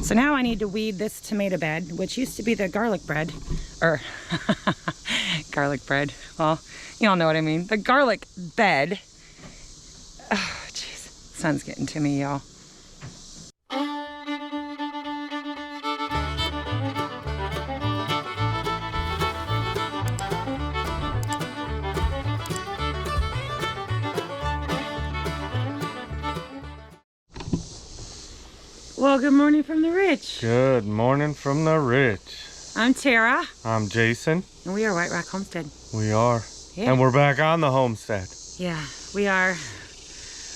So now I need to weed this tomato bed, which used to be the garlic bread, or garlic bread. Well, you all know what I mean. The garlic bed. Oh, jeez. Sun's getting to me, y'all. Well, good morning from the ridge. Good morning from the ridge. I'm Tara. I'm Jason. And we are White Rock Homestead. We are. Yeah. And we're back on the homestead. Yeah, we are.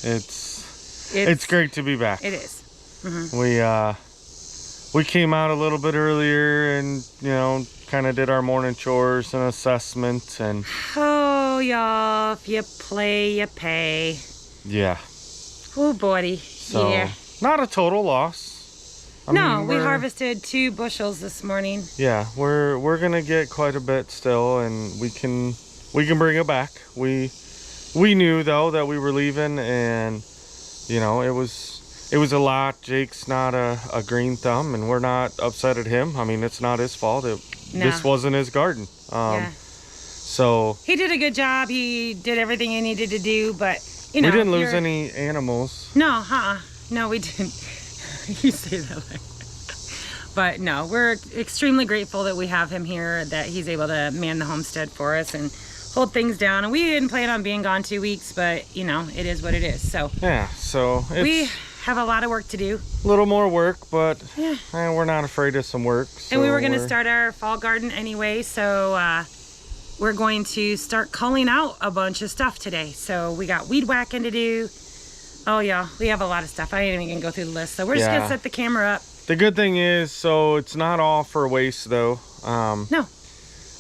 It's great to be back. It is. Mm-hmm. We came out a little bit earlier and, you know, kind of did our morning chores and assessment and... Oh, y'all, if you play, you pay. Yeah. Oh, buddy. So, yeah. Not a total loss. I No, mean, we harvested 2 bushels this morning. Yeah, we're gonna get quite a bit still, and we can bring it back. We knew though that we were leaving, and you know it was a lot. Jake's not a green thumb, and we're not upset at him. I mean, it's not his fault. This wasn't his garden. Yeah. So he did a good job. He did everything he needed to do, but you know, we didn't lose any animals. No, no, we didn't. You say that like. But no, we're extremely grateful that we have him here, that he's able to man the homestead for us and hold things down. And we didn't plan on being gone 2 weeks, but you know, it is what it is. So yeah, so we have a lot of work to do. A little more work, but yeah, we're not afraid of some work. So and we were going to start our fall garden anyway, so we're going to start culling out a bunch of stuff today. So we got weed whacking to do. Oh yeah, we have a lot of stuff. I ain't even gonna go through the list. So we're just gonna set the camera up. The good thing is, so it's not all for waste though. No.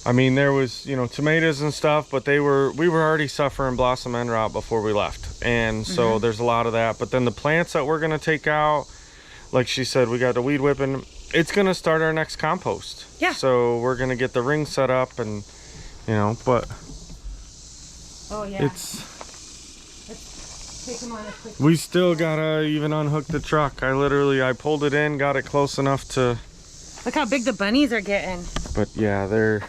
I mean, there was, you know, tomatoes and stuff, but we were already suffering blossom end rot before we left. And so there's a lot of that. But then the plants that we're gonna take out, like she said, we got the weed whipping. It's gonna start our next compost. Yeah. So we're gonna get the ring set up and, you know, but oh yeah. We still gotta even unhook the truck. I pulled it in, got it close enough to... Look how big the bunnies are getting. But yeah, they're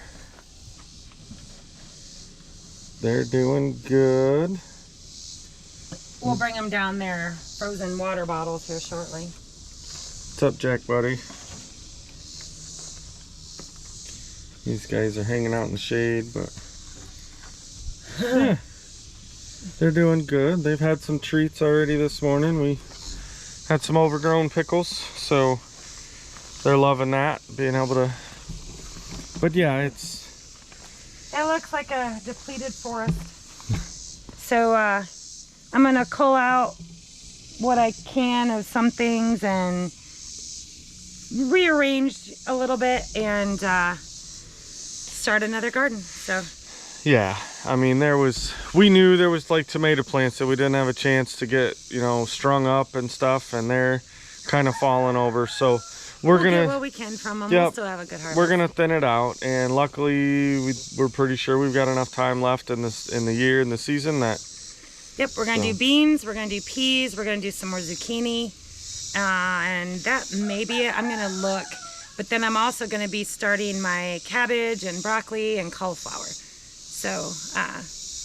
doing good. We'll bring them down their frozen water bottles here shortly. What's up, Jack, buddy? These guys are hanging out in the shade, but... yeah. They're doing good. They've had some treats already this morning. We had some overgrown pickles, so they're loving that, being able to... But yeah, it looks like a depleted forest. So I'm gonna cull out what I can of some things and rearrange a little bit and start another garden. So yeah, I mean, we knew there was like tomato plants that we didn't have a chance to get, you know, strung up and stuff, and they're kind of falling over. So we'll get what we can from them. Yep, we'll still have a good harvest. We're gonna thin it out, and luckily we're pretty sure we've got enough time left in the year and the season that. Yep, we're gonna do beans, we're gonna do peas, we're gonna do some more zucchini, and that may be it. I'm gonna look, but then I'm also gonna be starting my cabbage and broccoli and cauliflower. So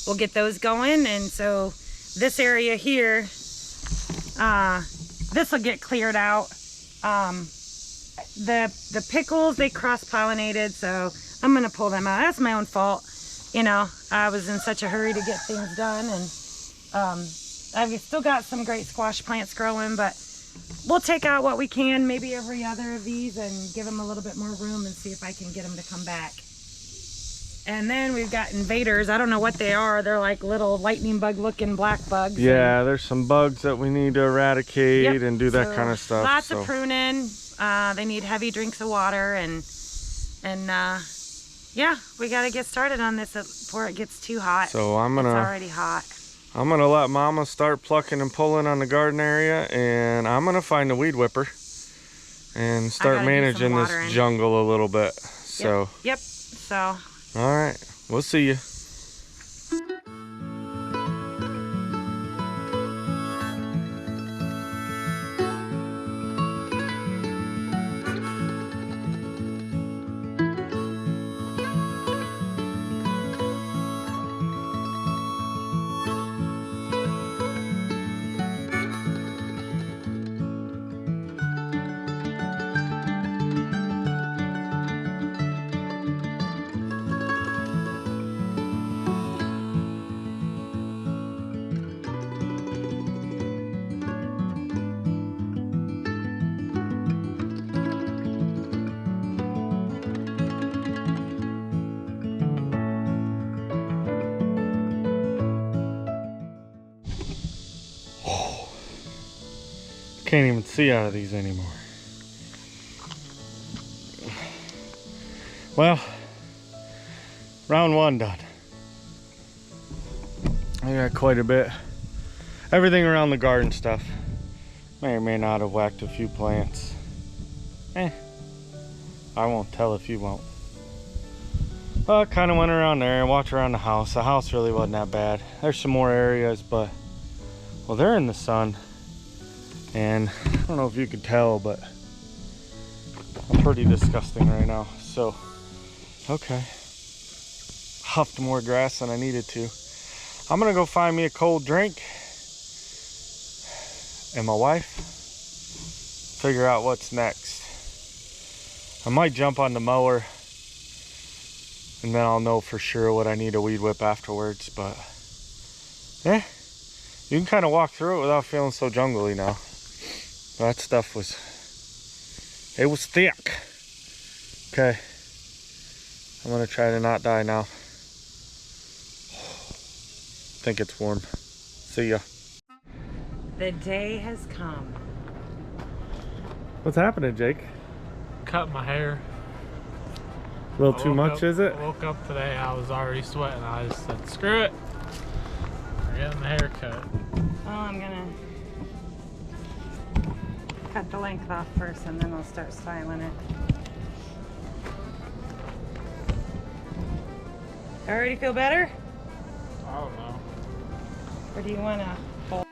we'll get those going, and so this area here, this will get cleared out. The pickles, they cross-pollinated, so I'm gonna pull them out. That's my own fault. You know, I was in such a hurry to get things done, and I've still got some great squash plants growing, but we'll take out what we can, maybe every other of these, and give them a little bit more room and see if I can get them to come back. And then we've got invaders. I don't know what they are. They're like little lightning bug looking black bugs. Yeah, there's some bugs that we need to eradicate and do that kind of stuff. Lots of pruning. They need heavy drinks of water, and yeah, we got to get started on this before it gets too hot. So it's already hot. I'm gonna let Mama start plucking and pulling on the garden area, and I'm gonna find a weed whipper and start managing this jungle a little bit. So yep. So all right, we'll see you. Can't even see out of these anymore. Well, round one done. I got quite a bit. Everything around the garden stuff. May or may not have whacked a few plants. I won't tell if you won't. Well, I kind of went around there and walked around the house. The house really wasn't that bad. There's some more areas, but, well, they're in the sun. And I don't know if you could tell, but I'm pretty disgusting right now. So, okay. Huffed more grass than I needed to. I'm gonna go find me a cold drink and my wife, figure out what's next. I might jump on the mower and then I'll know for sure what I need a weed whip afterwards, but yeah, you can kind of walk through it without feeling so jungly now. That stuff was, it was thick. Okay, I'm gonna try to not die now. I think it's warm. See ya. The day has come. What's happening, Jake? Cut my hair. A little too much, is it? I woke up today, I was already sweating. I just said, screw it. We're getting the haircut. Oh, I'm gonna cut the length off first and then I'll start styling it. Already feel better? I don't know. Or do you wanna hold?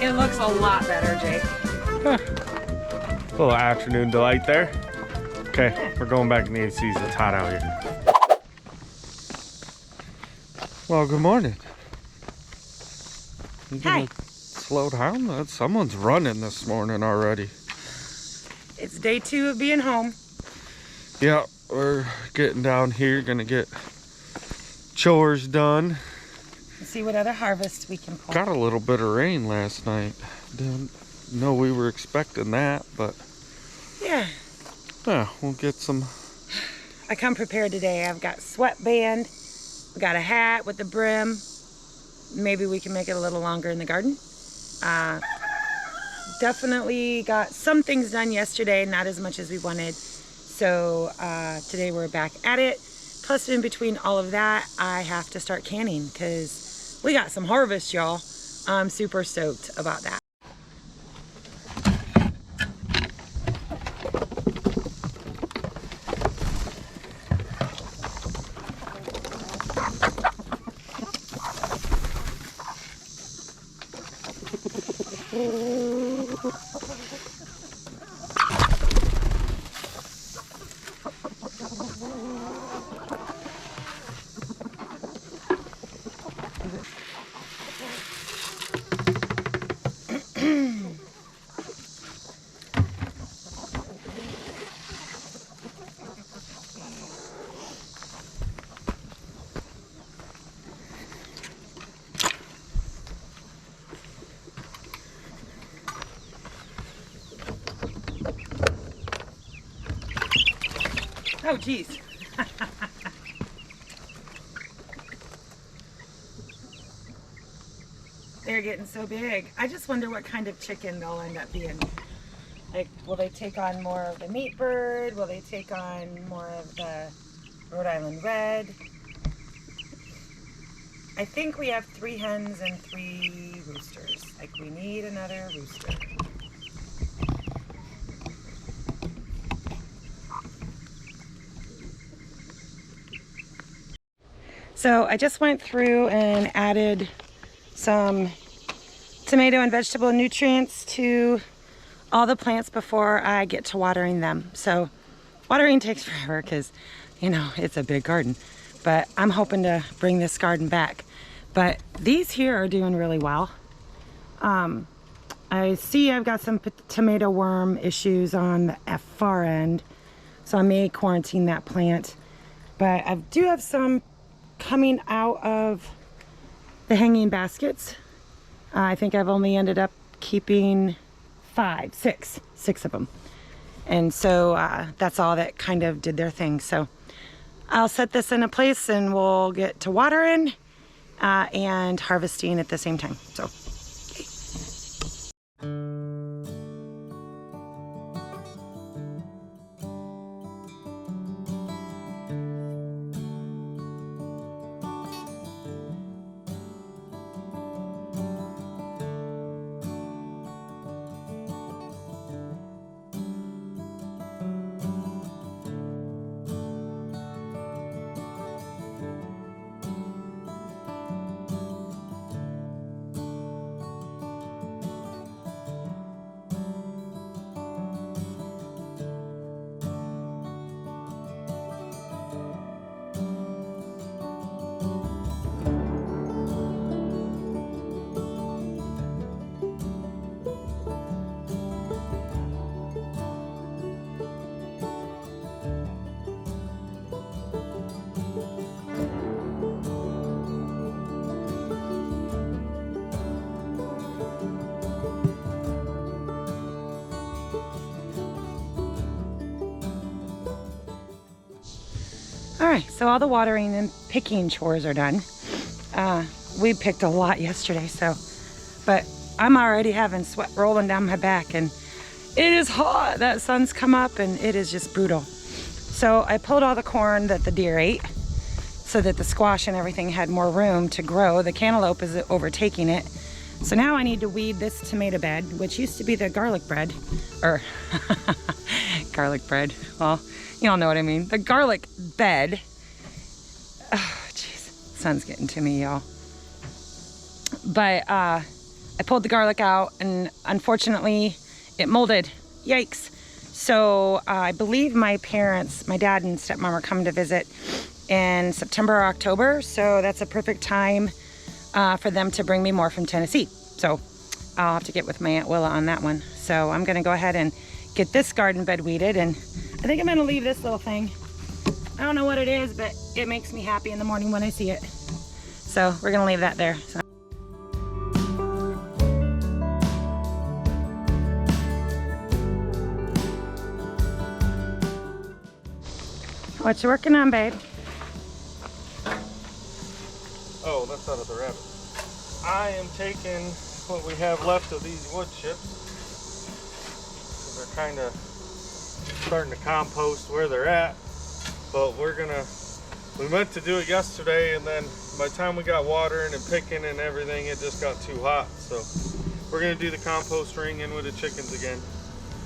It looks a lot better, Jake. Little afternoon delight there. Okay, we're going back in the ACs. It's hot out here. Well, good morning. You gonna slow down? Someone's running this morning already. It's day 2 of being home. Yeah, we're getting down here, gonna get chores done. Let's see what other harvests we can pull. Got a little bit of rain last night. Didn't know we were expecting that, but yeah, we'll get some. I come prepared today. I've got sweatband, we got a hat with the brim. Maybe we can make it a little longer in the garden. Definitely got some things done yesterday, not as much as we wanted. So today we're back at it. Plus, in between all of that, I have to start canning because we got some harvest, y'all. I'm super stoked about that. Oh, geez. They're getting so big. I just wonder what kind of chicken they'll end up being. Like, will they take on more of the meat bird? Will they take on more of the Rhode Island red? I think we have 3 hens and 3 roosters. Like, we need another rooster. So I just went through and added some tomato and vegetable nutrients to all the plants before I get to watering them. So watering takes forever because, you know, it's a big garden. But I'm hoping to bring this garden back. But these here are doing really well. I see I've got some tomato worm issues on the far end. So I may quarantine that plant. But I do have some coming out of the hanging baskets. I think I've only ended up keeping 6 of them. And so that's all that kind of did their thing. So I'll set this in a place and we'll get to watering and harvesting at the same time. So. All right, so all the watering and picking chores are done. We picked a lot yesterday, but I'm already having sweat rolling down my back and it is hot. That sun's come up and it is just brutal. So I pulled all the corn that the deer ate so that the squash and everything had more room to grow. The cantaloupe is overtaking it. So now I need to weed this tomato bed, which used to be the garlic bread, or garlic bread. Well, you all know what I mean. The garlic bed. Oh, jeez. Sun's getting to me, y'all. But I pulled the garlic out and unfortunately it molded. Yikes. So I believe my parents, my dad and stepmom are coming to visit in September or October. So that's a perfect time for them to bring me more from Tennessee. So I'll have to get with my Aunt Willa on that one. So I'm going to go ahead and get this garden bed weeded, and I think I'm going to leave this little thing. I don't know what it is, but it makes me happy in the morning when I see it. So we're going to leave that there. So. What you working on, babe? Oh, that's out of the rabbit. I am taking what we have left of these wood chips. They're kind of starting to compost where they're at, but we're gonna We meant to do it yesterday, and then by the time we got watering and picking and everything, it just got too hot. So we're gonna do the compost ring in with the chickens again.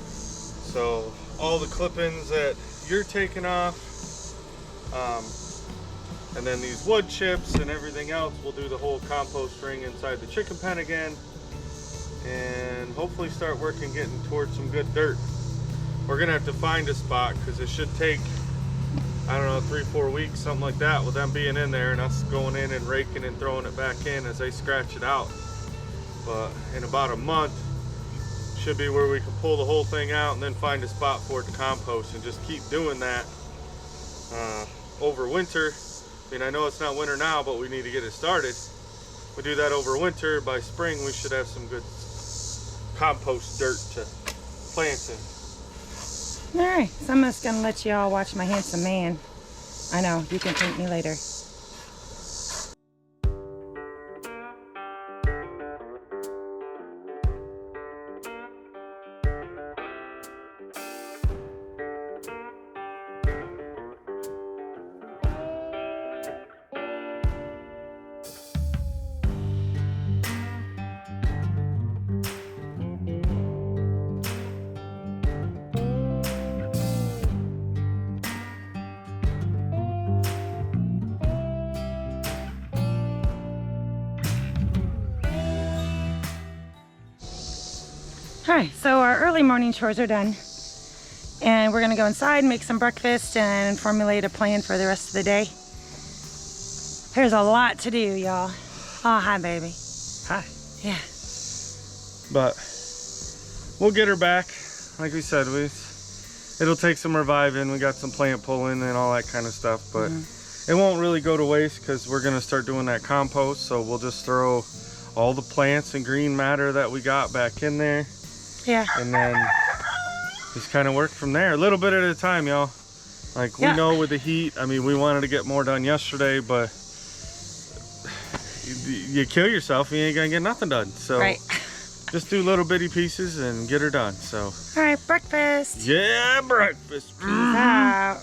So all the clippings that you're taking off, and then these wood chips and everything else, we'll do the whole compost ring inside the chicken pen again, and hopefully start working getting towards some good dirt. We're gonna have to find a spot because it should take, I don't know, 3-4 weeks, something like that, with them being in there and us going in and raking and throwing it back in as they scratch it out. But in about a month should be where we can pull the whole thing out and then find a spot for it to compost, and just keep doing that over winter. I mean, I know it's not winter now, but we need to get it started. We do that over winter. By spring we should have some good compost dirt to plant in. All right, so I'm just gonna let you all watch my handsome man. I know, you can thank me later. All right, so our early morning chores are done, and we're gonna go inside, make some breakfast, and formulate a plan for the rest of the day. There's a lot to do, y'all. Oh, hi, baby. Hi. Yeah. But we'll get her back. Like we said, it'll take some reviving. We got some plant pulling and all that kind of stuff, but it won't really go to waste because we're gonna start doing that compost. So we'll just throw all the plants and green matter that we got back in there. Yeah. And then just kind of work from there, a little bit at a time, y'all. Like, we know with the heat, I mean, we wanted to get more done yesterday, but you kill yourself, you ain't gonna get nothing done. So just do little bitty pieces and get her done. So all right, breakfast. Yeah, breakfast. Peace out.